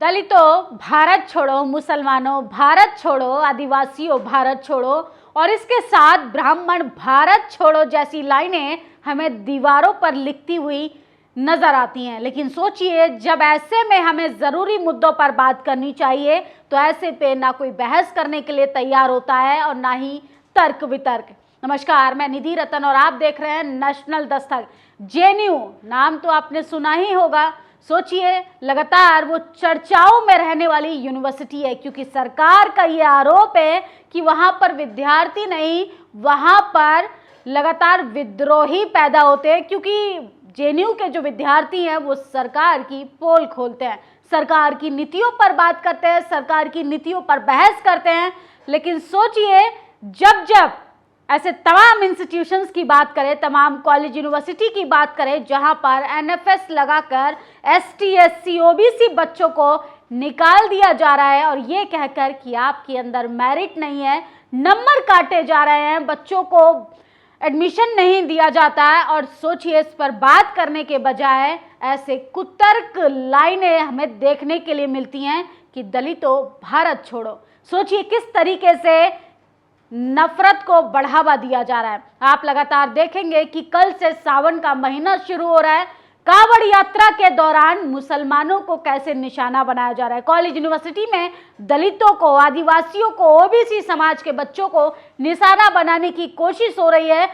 दलितों भारत छोड़ो, मुसलमानों भारत छोड़ो, आदिवासियों भारत छोड़ो और इसके साथ ब्राह्मण भारत छोड़ो जैसी लाइनें हमें दीवारों पर लिखती हुई नजर आती हैं। लेकिन सोचिए, जब ऐसे में हमें जरूरी मुद्दों पर बात करनी चाहिए तो ऐसे पे ना कोई बहस करने के लिए तैयार होता है और ना ही तर्क वितर्क। नमस्कार, मैं निधि रतन और आप देख रहे हैं नेशनल दस्तक। जेएनयू नाम तो आपने सुना ही होगा। सोचिए, लगातार वो चर्चाओं में रहने वाली यूनिवर्सिटी है, क्योंकि सरकार का ये आरोप है कि वहां पर विद्यार्थी नहीं, वहां पर लगातार विद्रोही पैदा होते हैं, क्योंकि जेएनयू के जो विद्यार्थी हैं वो सरकार की पोल खोलते हैं, सरकार की नीतियों पर बात करते हैं, सरकार की नीतियों पर बहस करते हैं। लेकिन सोचिए, जब जब ऐसे तमाम इंस्टीट्यूशंस की बात करें, तमाम कॉलेज यूनिवर्सिटी की बात करें जहां पर एनएफएस लगाकर एसटी एससी ओबीसी बच्चों को निकाल दिया जा रहा है और ये कहकर कि आपके अंदर मेरिट नहीं है, नंबर काटे जा रहे हैं, बच्चों को एडमिशन नहीं दिया जाता है। और सोचिए, इस पर बात करने के बजाय ऐसे कुतर्क लाइनें हमें देखने के लिए मिलती हैं कि दलितों भारत छोड़ो। सोचिए किस तरीके से नफरत को बढ़ावा दिया जा रहा है। आप लगातार देखेंगे कि कल से सावन का महीना शुरू हो रहा है। कांवड़ यात्रा के दौरान मुसलमानों को कैसे निशाना बनाया जा रहा है। कॉलेज यूनिवर्सिटी में दलितों को, आदिवासियों को, ओबीसी समाज के बच्चों को निशाना बनाने की कोशिश हो रही है।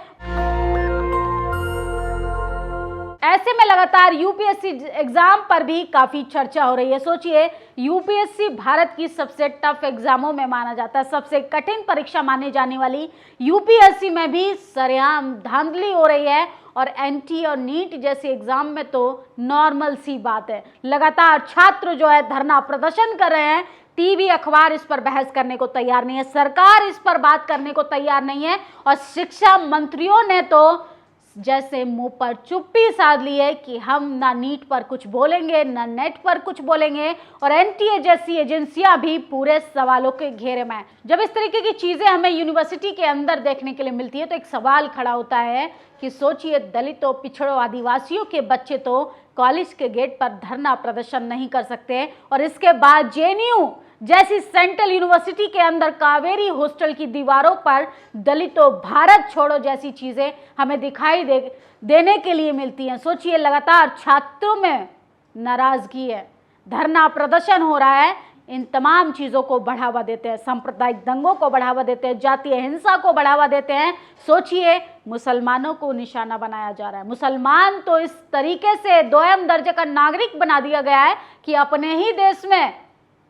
ऐसे में लगातार यूपीएससी एग्जाम पर भी काफी चर्चा हो रही है। सोचिए, यूपीएससी भारत की सबसे टफ एग्जामों में माना जाता है, सबसे कठिन परीक्षा मानी जाने वाली यूपीएससी में भी सरेआम धांधली हो रही है और एनटी और नीट जैसे एग्जाम में तो नॉर्मल सी बात है। लगातार छात्र जो है धरना प्रदर्शन कर रहे हैं, टीवी अखबार इस पर बहस करने को तैयार नहीं है, सरकार इस पर बात करने को तैयार नहीं है और शिक्षा मंत्रियों ने तो जैसे मुंह पर चुप्पी साध ली है कि हम ना नीट पर कुछ बोलेंगे, ना नेट पर कुछ बोलेंगे और एनटीए जैसी एजेंसियां भी पूरे सवालों के घेरे में है। जब इस तरीके की चीजें हमें यूनिवर्सिटी के अंदर देखने के लिए मिलती है तो एक सवाल खड़ा होता है कि सोचिए, दलितों, पिछड़ों, आदिवासियों के बच्चे तो कॉलेज के गेट पर धरना प्रदर्शन नहीं कर सकते और इसके बाद जेएनयू जैसी सेंट्रल यूनिवर्सिटी के अंदर कावेरी हॉस्टल की दीवारों पर दलितों भारत छोड़ो जैसी चीजें हमें दिखाई देने के लिए मिलती हैं। सोचिए, लगातार छात्रों में नाराजगी है, धरना प्रदर्शन हो रहा है, इन तमाम चीजों को बढ़ावा देते हैं, सांप्रदायिक दंगों को बढ़ावा देते हैं, जातीय हिंसा को बढ़ावा देते हैं। सोचिए, मुसलमानों को निशाना बनाया जा रहा है। मुसलमान तो इस तरीके से दोयम दर्जे का नागरिक बना दिया गया है कि अपने ही देश में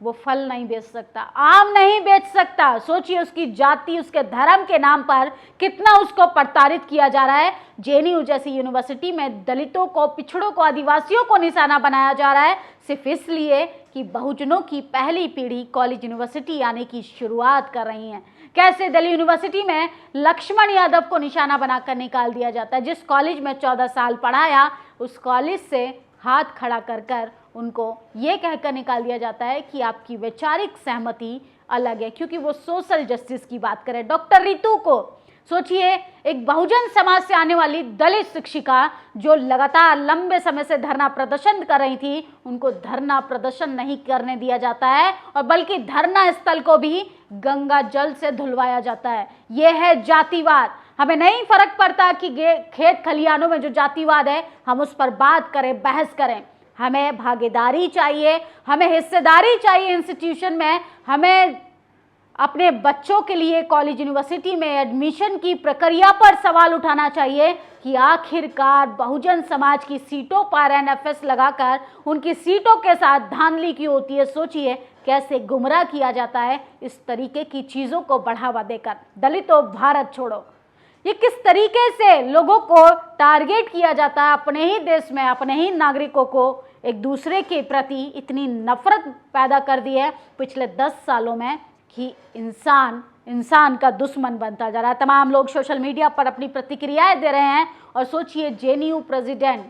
वो फल नहीं बेच सकता, आम नहीं बेच सकता। सोचिए, उसकी जाति, उसके धर्म के नाम पर कितना उसको प्रताड़ित किया जा रहा है। जेएनयू जैसी यूनिवर्सिटी में दलितों को, पिछड़ों को, आदिवासियों को निशाना बनाया जा रहा है सिर्फ इसलिए कि बहुजनों की पहली पीढ़ी कॉलेज यूनिवर्सिटी आने की शुरुआत कर रही है। कैसे दिल्ली यूनिवर्सिटी में लक्ष्मण यादव को निशाना बनाकर निकाल दिया जाता है। जिस कॉलेज में 14 साल पढ़ाया, उस कॉलेज से हाथ खड़ा कर उनको ये कहकर निकाल दिया जाता है कि आपकी वैचारिक सहमति अलग है, क्योंकि वो सोशल जस्टिस की बात करें। डॉक्टर रितु को सोचिए, एक बहुजन समाज से आने वाली दलित शिक्षिका जो लगातार लंबे समय से धरना प्रदर्शन कर रही थी, उनको धरना प्रदर्शन नहीं करने दिया जाता है और बल्कि धरना स्थल को भी गंगा जल से धुलवाया जाता है। यह है जातिवाद। हमें नहीं फर्क पड़ता कि खेत खलिहानों में जो जातिवाद है हम उस पर बात करें, बहस करें। हमें भागीदारी चाहिए, हमें हिस्सेदारी चाहिए इंस्टीट्यूशन में। हमें अपने बच्चों के लिए कॉलेज यूनिवर्सिटी में एडमिशन की प्रक्रिया पर सवाल उठाना चाहिए कि आखिरकार बहुजन समाज की सीटों पर एनएफएस लगाकर उनकी सीटों के साथ धांधली की होती है। सोचिए, कैसे गुमराह किया जाता है इस तरीके की चीज़ों को बढ़ावा देकर। दलितों भारत छोड़ो, ये किस तरीके से लोगों को टारगेट किया जाता है अपने ही देश में, अपने ही नागरिकों को एक दूसरे के प्रति इतनी नफरत पैदा कर दी है पिछले 10 सालों में कि इंसान का दुश्मन बनता जा रहा है। तमाम लोग सोशल मीडिया पर अपनी प्रतिक्रियाएं दे रहे हैं और सोचिए, जेएनयू प्रेसिडेंट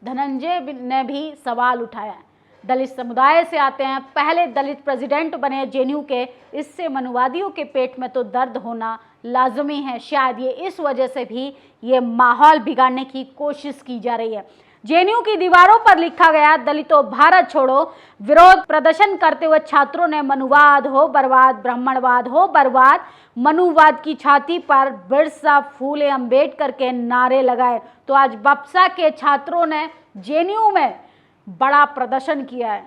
धनंजय ने भी सवाल उठाया है। दलित समुदाय से आते हैं, पहले दलित प्रेसिडेंट बने जेएनयू के, इससे मनुवादियों के पेट में तो दर्द होना लाजमी है। शायद ये इस वजह से भी ये माहौल बिगाड़ने की कोशिश की जा रही है। जेएनयू की दीवारों पर लिखा गया दलितों भारत छोड़ो। विरोध प्रदर्शन करते हुए छात्रों ने मनुवाद हो बर्बाद, ब्राह्मणवाद हो बर्बाद, मनुवाद की छाती पर बिरसा फूले अंबेडकर के नारे लगाए। तो आज बप्सा के छात्रों ने जेएनयू में बड़ा प्रदर्शन किया है,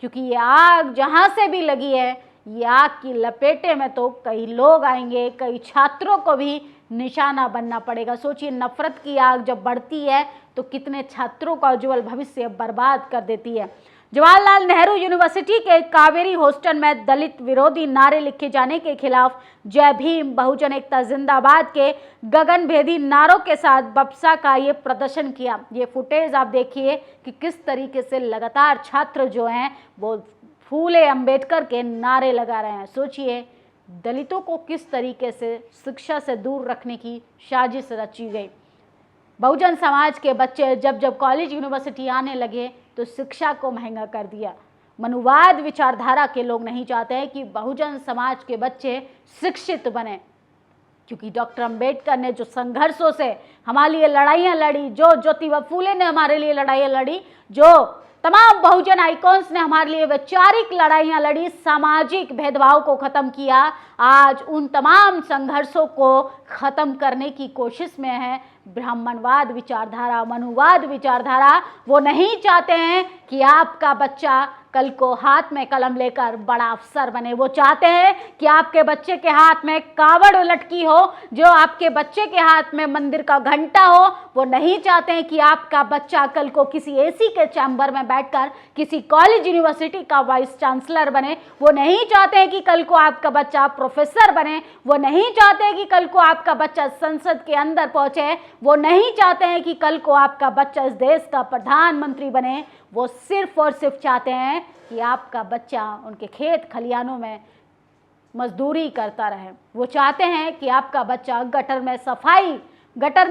क्योंकि ये आग जहां से भी लगी है, ये आग की लपेटे में तो कई लोग आएंगे, कई छात्रों को भी निशाना बनना पड़ेगा। सोचिए, नफरत की आग जब बढ़ती है तो कितने छात्रों का उज्जवल भविष्य बर्बाद कर देती है। जवाहरलाल नेहरू यूनिवर्सिटी के कावेरी हॉस्टल में दलित विरोधी नारे लिखे जाने के खिलाफ जय भीम, बहुजन एकता जिंदाबाद के गगनभेदी नारों के साथ बप्सा का ये प्रदर्शन किया। ये फुटेज आप देखिए कि किस तरीके से लगातार छात्र जो हैं वो फूले अंबेडकर के नारे लगा रहे हैं। सोचिए, दलितों को किस तरीके से शिक्षा से दूर रखने की साजिश रची गई। बहुजन समाज के बच्चे जब जब कॉलेज यूनिवर्सिटी आने लगे तो शिक्षा को महंगा कर दिया। मनुवाद विचारधारा के लोग नहीं चाहते हैं कि बहुजन समाज के बच्चे शिक्षित बने, क्योंकि डॉक्टर अंबेडकर ने जो संघर्षों से हमारे लिए लड़ाइयाँ लड़ी, जो ज्योतिबा फूले ने हमारे लिए लड़ाइयाँ लड़ी, जो तमाम बहुजन आइकॉन्स ने हमारे लिए वैचारिक लड़ाइयाँ लड़ी, सामाजिक भेदभाव को खत्म किया, आज उन तमाम संघर्षों को खत्म करने की कोशिश में है ब्राह्मणवाद विचारधारा, मनुवाद विचारधारा। वो नहीं चाहते हैं कि आपका बच्चा कल को हाथ में कलम लेकर बड़ा अफसर बने। वो चाहते हैं कि आपके बच्चे के हाथ में कावड़ लटकी हो, जो आपके बच्चे के हाथ में मंदिर का घंटा हो। वो नहीं चाहते हैं कि आपका बच्चा कल को किसी एसी के चैम्बर में बैठकर किसी कॉलेज यूनिवर्सिटी का वाइस चांसलर बने। वो नहीं चाहते हैं कि कल को आपका बच्चा प्रोफेसर बने। वो नहीं चाहते हैं कि कल को आपका बच्चा संसद के अंदर पहुंचे। वो नहीं चाहते हैं कि कल को आपका बच्चा इस देश का प्रधानमंत्री बने। वो सिर्फ और सिर्फ चाहते हैं कि आपका बच्चा उनके खेत खलिहानों में मजदूरी करता रहे। वो चाहते हैं कि आपका बच्चा गटर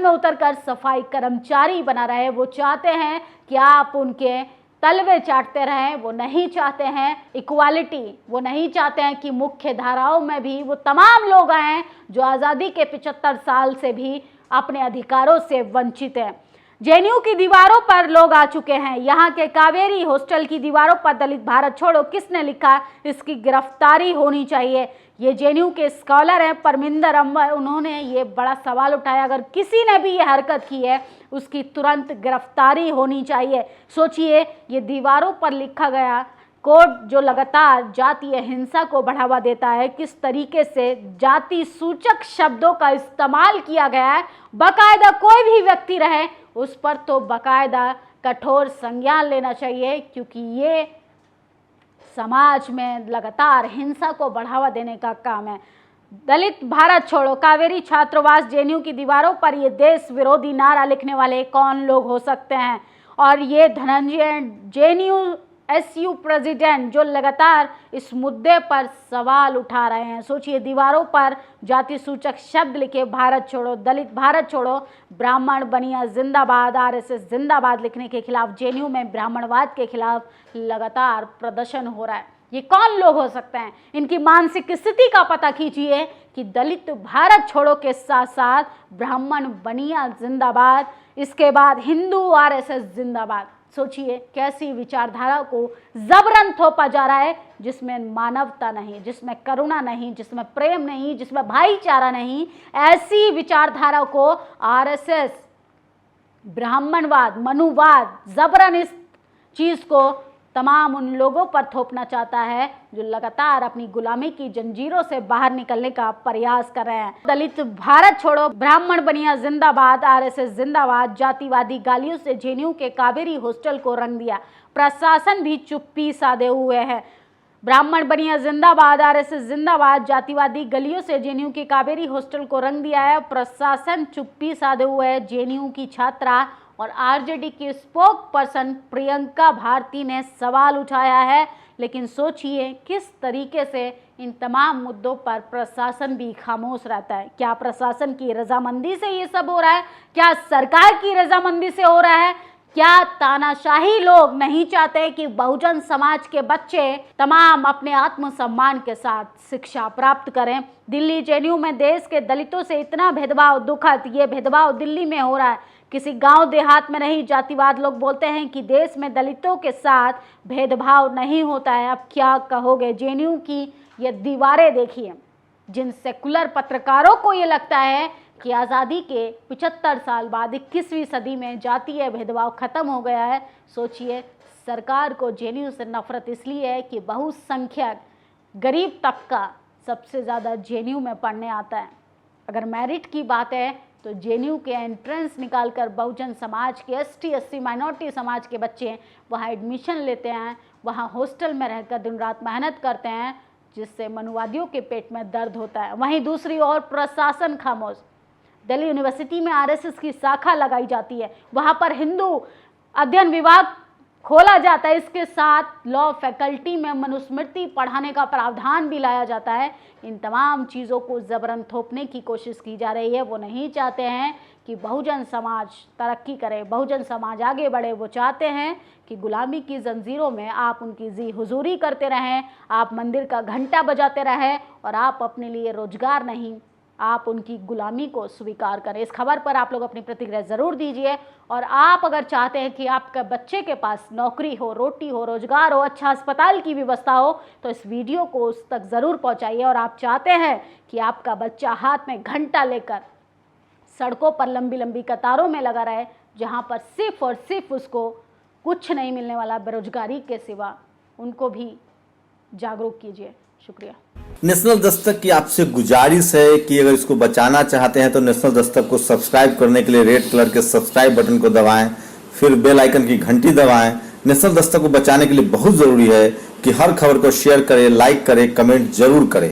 में उतरकर सफाई कर्मचारी बना रहे। वो चाहते हैं कि आप उनके तलवे चाटते रहें। वो नहीं चाहते हैं इक्वालिटी। वो नहीं चाहते हैं कि मुख्य धाराओं में भी वो तमाम लोग आए जो आज़ादी के 75 साल से भी अपने अधिकारों से वंचित हैं। जेएनयू की दीवारों पर लोग आ चुके हैं। यहाँ के कावेरी हॉस्टल की दीवारों पर दलित भारत छोड़ो किसने लिखा, इसकी गिरफ्तारी होनी चाहिए। ये जेएनयू के स्कॉलर हैं परमिंदर अंवर, उन्होंने ये बड़ा सवाल उठाया। अगर किसी ने भी ये हरकत की है उसकी तुरंत गिरफ्तारी होनी चाहिए। सोचिए, ये दीवारों पर लिखा गया कोड जो लगातार जातीय हिंसा को बढ़ावा देता है, किस तरीके से जाति सूचक शब्दों का इस्तेमाल किया गया है। बाकायदा कोई भी व्यक्ति रहे उस पर तो बाकायदा कठोर संज्ञान लेना चाहिए, क्योंकि ये समाज में लगातार हिंसा को बढ़ावा देने का काम है। दलित भारत छोड़ो कावेरी छात्रावास जेएनयू की दीवारों पर ये देश विरोधी नारा लिखने वाले कौन लोग हो सकते हैं? और ये धनंजय जेएनयू एसयू प्रेसिडेंट जो लगातार इस मुद्दे पर सवाल उठा रहे हैं। सोचिए, दीवारों पर जाति सूचक शब्द लिखे भारत छोड़ो, दलित भारत छोड़ो, ब्राह्मण बनिया जिंदाबाद, आरएसएस जिंदाबाद लिखने के खिलाफ जेएनयू में ब्राह्मणवाद के खिलाफ लगातार प्रदर्शन हो रहा है। ये कौन लोग हो सकते हैं? इनकी मानसिक स्थिति का पता कीजिए कि दलित भारत छोड़ो के साथ साथ ब्राह्मण बनिया जिंदाबाद, इसके बाद हिंदू आरएसएस जिंदाबाद। सोचिए, कैसी विचारधारा को जबरन थोपा जा रहा है, जिसमें मानवता नहीं, जिसमें करुणा नहीं, जिसमें प्रेम नहीं, जिसमें भाईचारा नहीं। ऐसी विचारधारा को आरएसएस, ब्राह्मणवाद, मनुवाद जबरन इस चीज को तमाम उन लोगों पर थोपना चाहता है जो लगातार अपनी गुलामी की जंजीरों से बाहर निकलने का प्रयास कर रहे हैं। दलित भारत छोड़ो, ब्राह्मण बनिया जिंदाबाद, आरएसएस जिंदाबाद, जातिवादी गालियों से जेएनयू के कावेरी हॉस्टल को रंग दिया। प्रशासन भी चुप्पी साधे हुए है। ब्राह्मण बनिया जिंदाबाद, आरएसएस जिंदाबाद, जातिवादी गलियों से जेएनयू के कावेरी हॉस्टल को रंग दिया है। प्रशासन चुप्पी साधे हुए है। जेएनयू की छात्रा और आरजेडी की स्पोक पर्सन प्रियंका भारती ने सवाल उठाया है। लेकिन सोचिए, किस तरीके से इन तमाम मुद्दों पर प्रशासन भी खामोश रहता है। क्या प्रशासन की रजामंदी से ये सब हो रहा है? क्या सरकार की रजामंदी से हो रहा है? क्या तानाशाही लोग नहीं चाहते कि बहुजन समाज के बच्चे तमाम अपने आत्मसम्मान के साथ शिक्षा प्राप्त करें? दिल्ली जेएनयू में देश के दलितों से इतना भेदभाव, दुखद ये भेदभाव दिल्ली में हो रहा है। किसी गांव देहात में नहीं। जातिवाद लोग बोलते हैं कि देश में दलितों के साथ भेदभाव नहीं होता है। अब क्या कहोगे? जेएनयू की ये दीवारें देखिए, जिन सेकुलर पत्रकारों को ये लगता है कि आज़ादी के 75 साल बाद 21वीं सदी में जातीय भेदभाव खत्म हो गया है। सोचिए, सरकार को जेएनयू से नफरत इसलिए है कि बहुसंख्यक गरीब तबका सबसे ज़्यादा जेएनयू में पढ़ने आता है। अगर मेरिट की बात है तो जेएनयू के एंट्रेंस निकालकर बहुजन समाज के एसटी एससी माइनॉरिटी समाज के बच्चे वहाँ एडमिशन लेते हैं, वहाँ हॉस्टल में रहकर दिन रात मेहनत करते हैं, जिससे मनुवादियों के पेट में दर्द होता है। वहीं दूसरी ओर प्रशासन खामोश। दिल्ली यूनिवर्सिटी में आरएसएस की शाखा लगाई जाती है, वहाँ पर हिंदू अध्ययन विभाग खोला जाता है, इसके साथ लॉ फैकल्टी में मनुस्मृति पढ़ाने का प्रावधान भी लाया जाता है। इन तमाम चीज़ों को जबरन थोपने की कोशिश की जा रही है। वो नहीं चाहते हैं कि बहुजन समाज तरक्की करे, बहुजन समाज आगे बढ़े। वो चाहते हैं कि गुलामी की जंजीरों में आप उनकी जी हुजूरी करते रहें, आप मंदिर का घंटा बजाते रहें और आप अपने लिए रोजगार नहीं, आप उनकी गुलामी को स्वीकार करें। इस खबर पर आप लोग अपनी प्रतिक्रिया ज़रूर दीजिए। और आप अगर चाहते हैं कि आपके बच्चे के पास नौकरी हो, रोटी हो, रोजगार हो, अच्छा अस्पताल की व्यवस्था हो, तो इस वीडियो को उस तक ज़रूर पहुंचाइए। और आप चाहते हैं कि आपका बच्चा हाथ में घंटा लेकर सड़कों पर लंबी लंबी कतारों में लगा रहे, जहां पर सिर्फ और सिर्फ उसको कुछ नहीं मिलने वाला बेरोजगारी के सिवा, उनको भी जागरूक कीजिए। शुक्रिया। नेशनल दस्तक की आपसे गुजारिश है कि अगर इसको बचाना चाहते हैं तो नेशनल दस्तक को सब्सक्राइब करने के लिए रेड कलर के सब्सक्राइब बटन को दबाएं, फिर बेल आइकन की घंटी दबाएं। नेशनल दस्तक को बचाने के लिए बहुत जरूरी है कि हर खबर को शेयर करें, लाइक करें, कमेंट जरूर करें।